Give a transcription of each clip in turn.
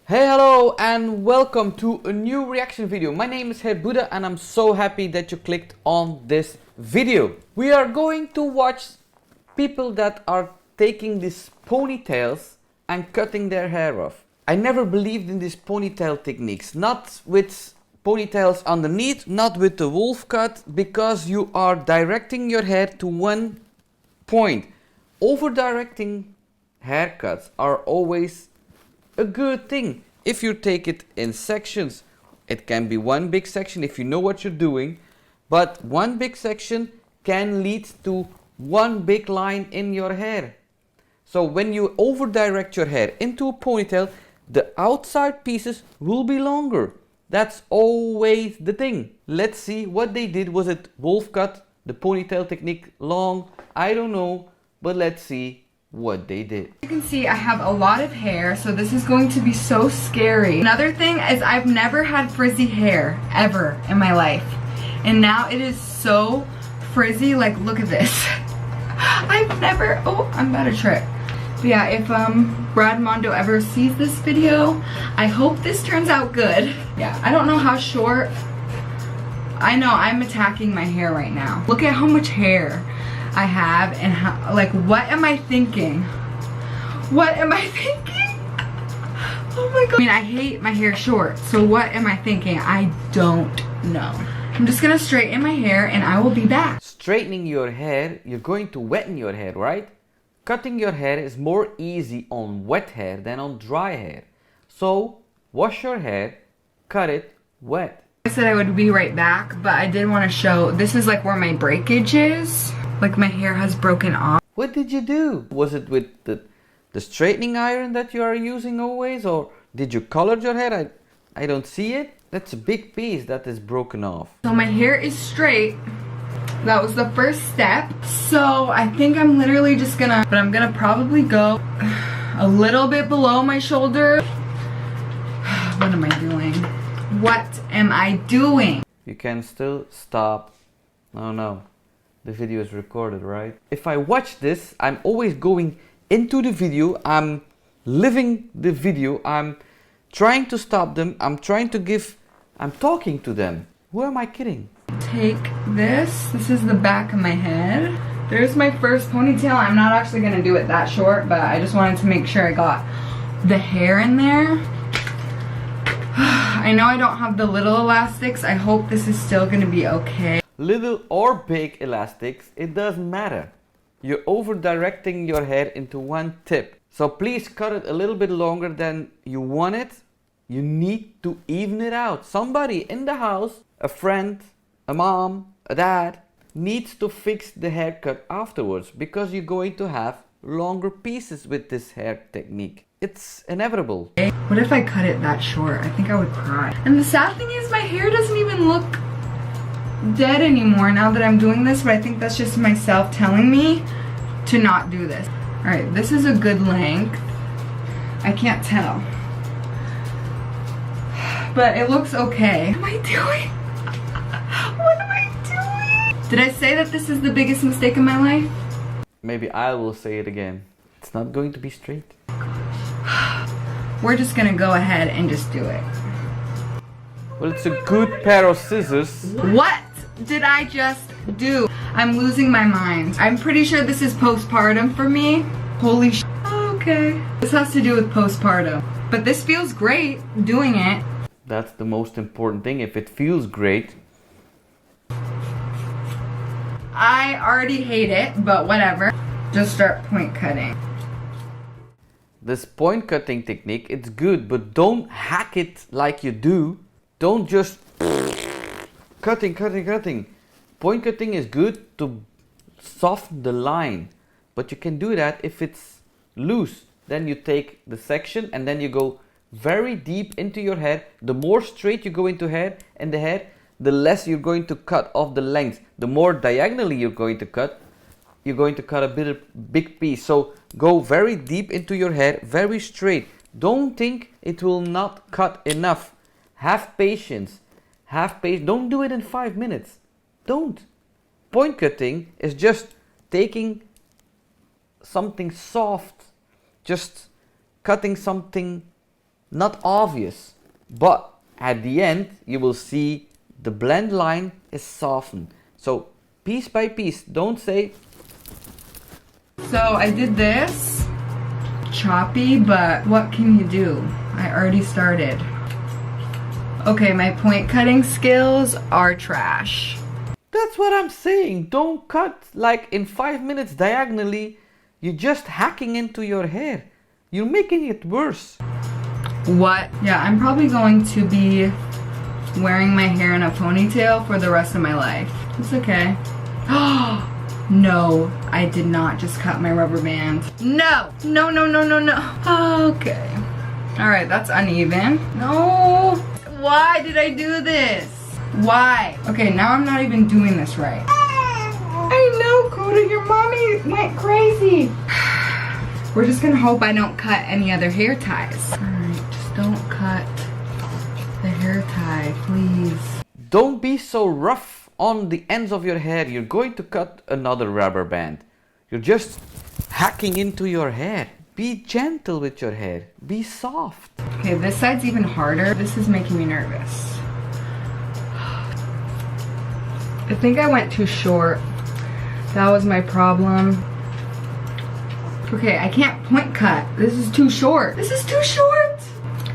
Hey, hello and welcome to a new reaction video. My name is Buddha and I'm so happy that you clicked on this video. We are going to watch people that are taking these ponytails and cutting their hair off. I never believed in these ponytail techniques, not with ponytails underneath, not with the wolf cut, because you are directing your hair to one point. Over directing haircuts are always a good thing. If you take it in sections, it can be one big section if you know what you're doing, but one big section can lead to one big line in your hair. So when you over direct your hair into a ponytail, the outside pieces will be longer. That's always the thing. Let's see what they did. Was it wolf cut, the ponytail technique, long? I don't know, but let's see what they did. You can see I have a lot of hair, so this is going to be so scary. Another thing is I've never had frizzy hair ever in my life, and now it is so frizzy. Like, look at this. I've never, oh, I'm about to trip. But yeah, if Brad Mondo ever sees this video, I hope this turns out good. Yeah, I don't know how short. I know I'm attacking my hair right now. Look at how much hair I have, and how, like, what am I thinking? What am I thinking? Oh my god. I mean, I hate my hair short, so what am I thinking? I don't know. I'm just gonna straighten my hair and I will be back. Straightening your hair, you're going to weten your hair, right? Cutting your hair is more easy on wet hair than on dry hair. So wash your hair, cut it wet. I said I would be right back, but I did want to show, this is like where my breakage is. Like, my hair has broken off. What did you do? Was it with the straightening iron that you are using always, or did you color your hair? I don't see it. That's a big piece that is broken off. So my hair is straight. That was the first step. So I think I'm literally just gonna, but I'm gonna probably go a little bit below my shoulder. What am I doing? What am I doing? You can still stop. Oh no. The video is recorded, right? If I watch this, I'm always going into the video. I'm living the video. I'm trying to stop them. I'm talking to them. Who am I kidding? Take this. This is the back of my head. There's my first ponytail. I'm not actually gonna do it that short, but I just wanted to make sure I got the hair in there. I know I don't have the little elastics. I hope this is still gonna be okay. Little or big elastics, it doesn't matter. You're over directing your hair into one tip. So please cut it a little bit longer than you want it. You need to even it out. Somebody in the house, a friend, a mom, a dad, needs to fix the haircut afterwards, because you're going to have longer pieces with this hair technique. It's inevitable. What if I cut it that short? I think I would cry. And the sad thing is, my hair doesn't even look dead anymore now that I'm doing this, but I think that's just myself telling me to not do this. Alright, this is a good length. I can't tell, but it looks okay. What am I doing? What am I doing? Did I say that this is the biggest mistake of my life? Maybe I will say it again. It's not going to be straight. We're just gonna go ahead and just do it. Well, it's a good pair of scissors. What did I just do? I'm losing my mind. I'm pretty sure this is postpartum for me. Holy sh**. Okay. This has to do with postpartum. But this feels great doing it. That's the most important thing. If it feels great. I already hate it, but whatever. Just start point cutting. This point cutting technique, it's good, but don't hack it like you do. Don't just cutting. Point cutting is good to soften the line, but you can do that if it's loose. Then you take the section and then you go very deep into your hair. The more straight you go into the hair, the less you're going to cut off the length. The more diagonally you're going to cut a big piece. So go very deep into your hair, very straight. Don't think it will not cut enough. Have patience. Don't do it in 5 minutes. Don't. Point cutting is just taking something soft, just cutting something not obvious, but at the end you will see the blend line is softened. So piece by piece, don't say. So I did this, choppy, but what can you do? I already started. Okay, my point cutting skills are trash. That's what I'm saying. Don't cut like in 5 minutes diagonally. You're just hacking into your hair. You're making it worse. What? Yeah, I'm probably going to be wearing my hair in a ponytail for the rest of my life. It's okay. No, I did not just cut my rubber band. No, no, no, no, no, no. Okay. All right, that's uneven. No, why did I do this? Why? Okay, now I'm not even doing this right. I know, Coda, your mommy went crazy. We're just gonna hope I don't cut any other hair ties. All right, just don't cut the hair tie, please. Don't be so rough on the ends of your hair. You're going to cut another rubber band. You're just hacking into your hair. Be gentle with your hair. Be soft. Okay, this side's even harder. This is making me nervous. I think I went too short. That was my problem. Okay, I can't point cut. This is too short. This is too short.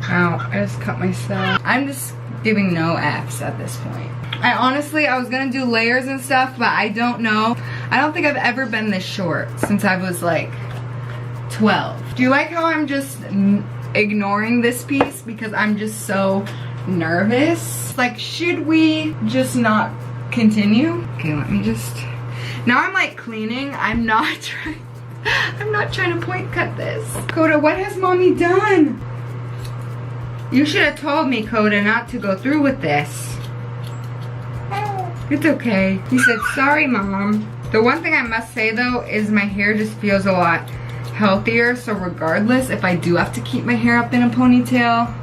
Ow, I just cut myself. I'm just giving no F's at this point. I was gonna do layers and stuff, but I don't know. I don't think I've ever been this short since I was like 12. Do you like how I'm just ignoring this piece because I'm just so nervous? Like, should we just not continue? Okay, let me just, now I'm like cleaning. I'm not trying to point cut this. Coda, what has mommy done? You should have told me, Coda, not to go through with this. It's okay. He said, sorry, Mom. The one thing I must say though is my hair just feels a lot healthier, so regardless if I do have to keep my hair up in a ponytail,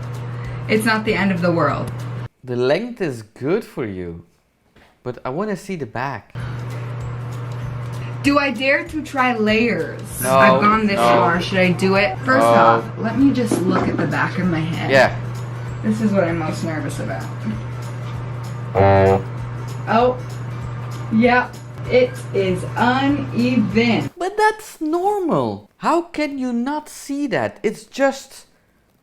it's not the end of the world. The length is good for you, but I want to see the back. Do I dare to try layers? No, I've gone this no. far. Should I do it? First off, let me just look at the back of my head. Yeah. This is what I'm most nervous about. Oh, yeah, it is uneven. But that's normal. How can you not see that? It's just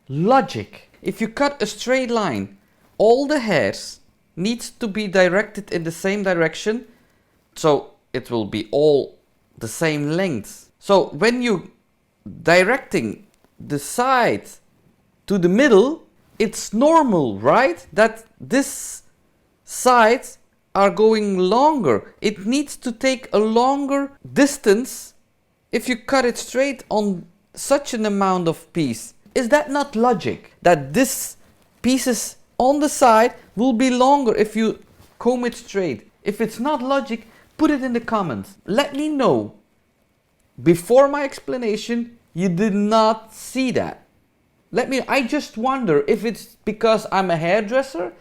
logic. If you cut a straight line, all the hairs needs to be directed in the same direction, so it will be all the same length. So when you directing the side to the middle, it's normal, right? That this side are going longer. It needs to take a longer distance if you cut it straight on such an amount of piece. Is that not logic? That this pieces on the side will be longer if you comb it straight. If it's not logic, put it in the comments. Let me know. Before my explanation, you did not see that. I just wonder if it's because I'm a hairdresser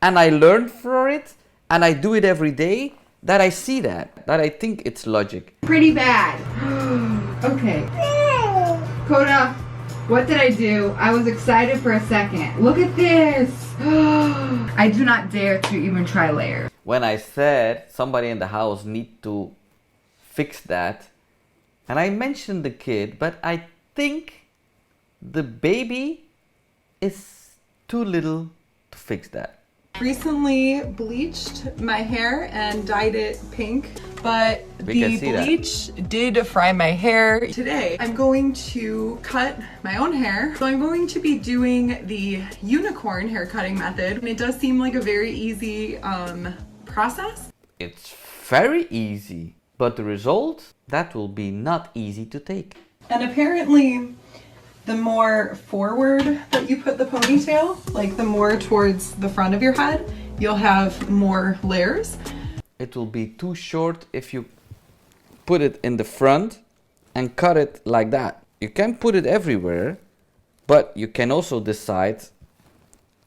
and I learned for it and I do it every day that I see that I think it's logic. Pretty bad. Okay. Coda, what did I do? I was excited for a second. Look at this. I do not dare to even try layers. When I said somebody in the house need to fix that, and I mentioned the kid, but I think the baby is too little to fix that. Recently bleached my hair and dyed it pink, but the bleach did fry my hair. Today I'm going to cut my own hair. So I'm going to be doing the unicorn hair cutting method, and it does seem like a very easy process. It's very easy, but the result, that will be not easy to take. And apparently the more forward that you put the ponytail, like the more towards the front of your head, you'll have more layers. It will be too short if you put it in the front and cut it like that. You can put it everywhere, but you can also decide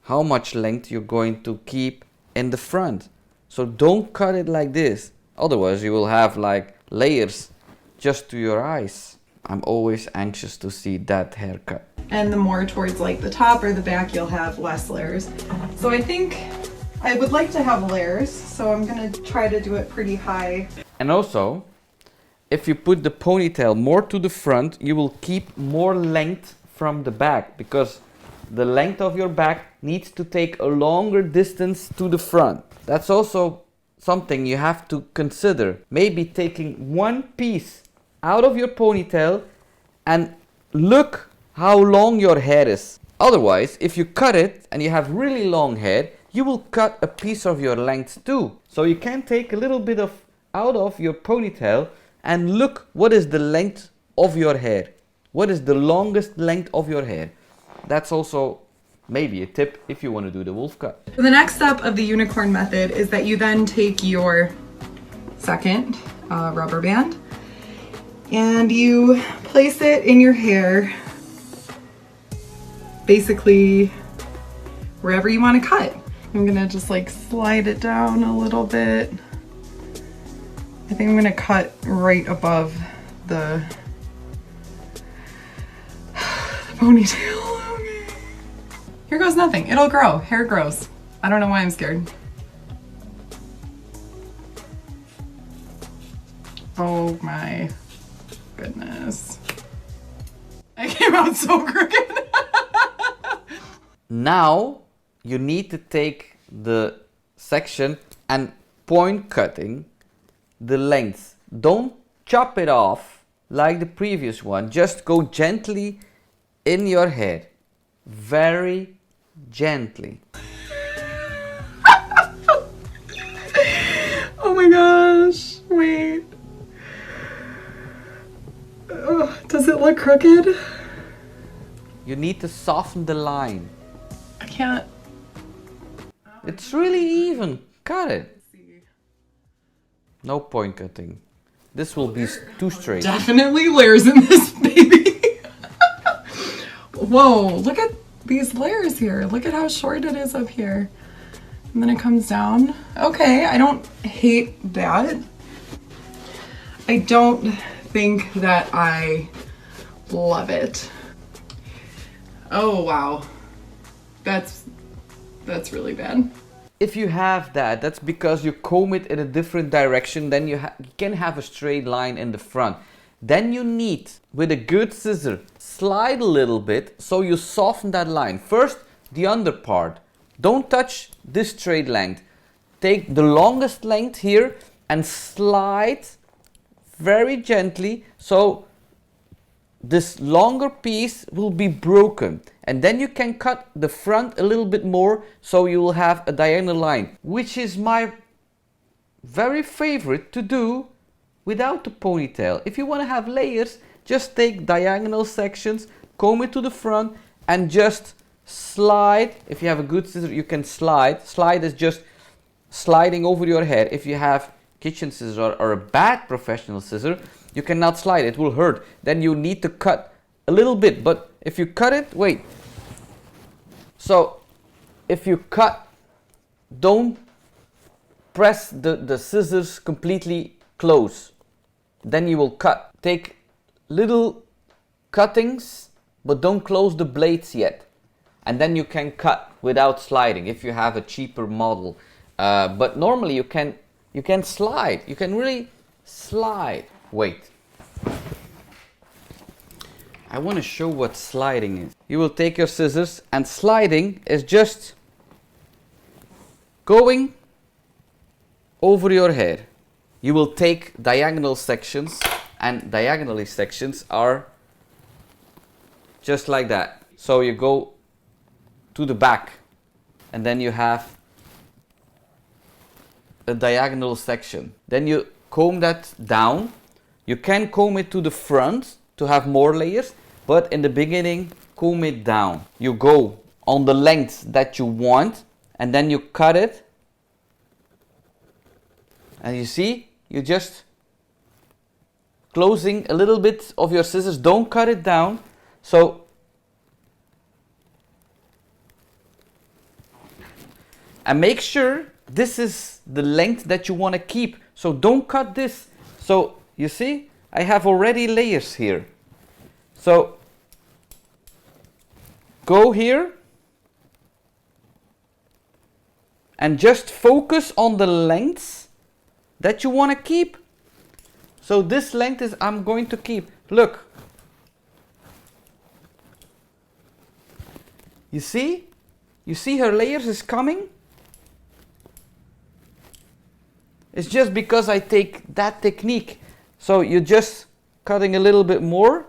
how much length you're going to keep in the front. So don't cut it like this, otherwise you will have like layers just to your eyes. I'm always anxious to see that haircut. And the more towards like the top or the back, you'll have less layers. So I think I would like to have layers, so I'm gonna try to do it pretty high. And also, if you put the ponytail more to the front, you will keep more length from the back, because the length of your back needs to take a longer distance to the front. That's also something you have to consider. Maybe taking one piece out of your ponytail and look how long your hair is. Otherwise, if you cut it and you have really long hair, you will cut a piece of your length too. So you can take a little bit of out of your ponytail and look what is the length of your hair. What is the longest length of your hair? That's also maybe a tip if you want to do the wolf cut. The next step of the unicorn method is that you then take your second rubber band and you place it in your hair, basically wherever you want to cut. I'm gonna just like slide it down a little bit. I think I'm gonna cut right above the ponytail. Okay. Here goes nothing. It'll grow. Hair grows. I don't know why I'm scared. Oh my goodness. I came out so crooked. Now you need to take the section and point cutting the length. Don't chop it off like the previous one. Just go gently in your hair. Very gently. Oh my gosh. Wait. Does it look crooked? You need to soften the line. I can't. It's really even. Cut it. No point cutting. This will be too straight. Definitely layers in this baby. Whoa, look at these layers here. Look at how short it is up here. And then it comes down. Okay, I don't hate that. I don't think that I love it. Oh wow. That's really bad. If you have that, that's because you comb it in a different direction. Then you can have a straight line in the front. Then you need, with a good scissor, slide a little bit so you soften that line. First, the under part. Don't touch this straight length. Take the longest length here and slide very gently so this longer piece will be broken. And then you can cut the front a little bit more so you will have a diagonal line, which is my very favorite to do without the ponytail. If you want to have layers, just take diagonal sections, comb it to the front and just slide. If you have a good scissor, you can slide. Slide is just sliding over your hair. If you have kitchen scissors or a bad professional scissor, you cannot slide, it will hurt. Then you need to cut a little bit, but if you cut it, wait. So if you cut, don't press the scissors completely close. Then you will cut. Take little cuttings, but don't close the blades yet. And then you can cut without sliding if you have a cheaper model. But normally you can slide. You can really slide. Wait. I want to show what sliding is. You will take your scissors, and sliding is just going over your hair. You will take diagonal sections, and diagonally sections are just like that. So you go to the back, and then you have a diagonal section. Then you comb that down. You can comb it to the front to have more layers, but in the beginning, comb it down. You go on the length that you want, and then you cut it. And you see, you just closing a little bit of your scissors. Don't cut it down. So, and make sure this is the length that you want to keep. So don't cut this. So you see, I have already layers here. So go here and just focus on the lengths that you want to keep. So this length is I'm going to keep. Look. You see? You see her layers is coming? It's just because I take that technique. So you're just cutting a little bit more.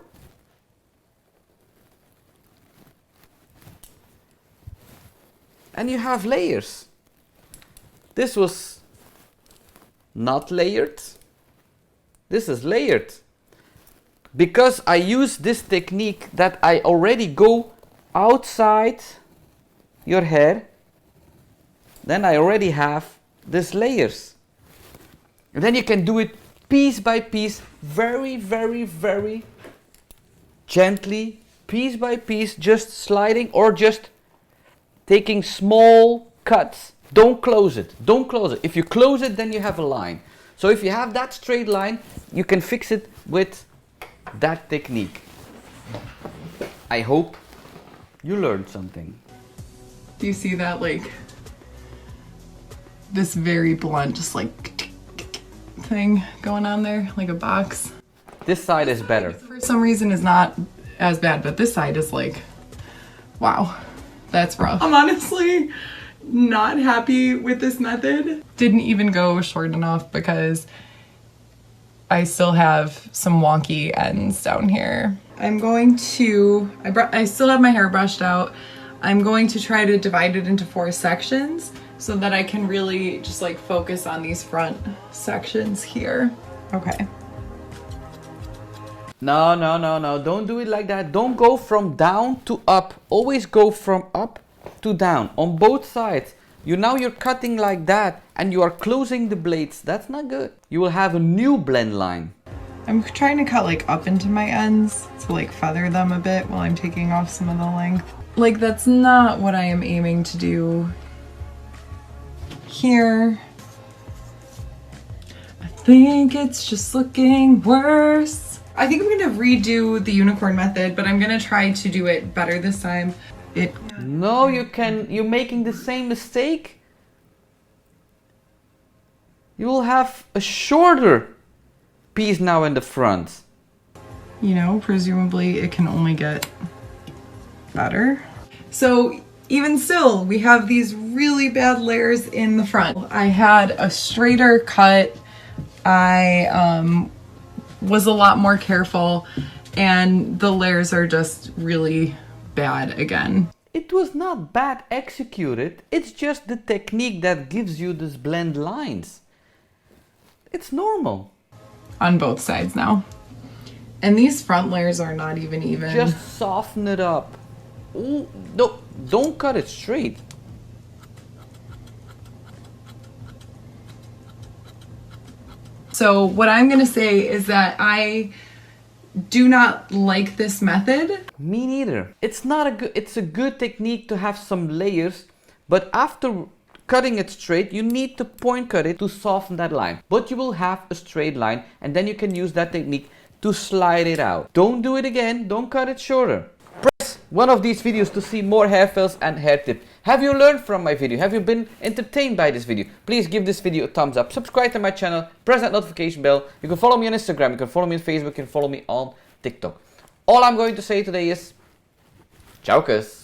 And you have layers. This was not layered. This is layered. Because I use this technique that I already go outside your hair, then I already have these layers. And then you can do it piece by piece, very, very, very gently, piece by piece, just sliding or just taking small cuts. Don't close it. Don't close it. If you close it, then you have a line. So if you have that straight line, you can fix it with that technique. I hope you learned something. Do you see that, like, this very blunt, just like thing going on there, like a box? This side is better. For some reason is not as bad, but this side is like, wow, that's rough. I'm honestly not happy with this method. Didn't even go short enough because I still have some wonky ends down here. I'm going to, I still have my hair brushed out. I'm going to try to divide it into 4 sections so that I can really just like focus on these front sections here. Okay. No, no, no, no. Don't do it like that. Don't go from down to up. Always go from up to down on both sides. You're cutting like that and you are closing the blades. That's not good. You will have a new blend line. I'm trying to cut like up into my ends to like feather them a bit while I'm taking off some of the length. Like that's not what I am aiming to do here. I think it's just looking worse. I think I'm gonna redo the unicorn method, but I'm gonna try to do it better this time. No, you're making the same mistake. You will have a shorter piece now in the front. You know, presumably it can only get better. So even still, we have these really bad layers in the front. I had a straighter cut. I was a lot more careful and the layers are just really bad again. It was not bad executed. It's just the technique that gives you these blend lines. It's normal. On both sides now. And these front layers are not even. Just soften it up. Ooh, no, don't cut it straight. So what I'm gonna say is that I do not like this method. Me neither. It's not a good, it's a good technique to have some layers, but after cutting it straight, you need to point cut it to soften that line. But you will have a straight line and then you can use that technique to slide it out. Don't do it again, don't cut it shorter. Press one of these videos to see more hairstyles and hair tips. Have you learned from my video? Have you been entertained by this video? Please give this video a thumbs up, subscribe to my channel, press that notification bell. You can follow me on Instagram, you can follow me on Facebook, you can follow me on TikTok. All I'm going to say today is, ciao kus.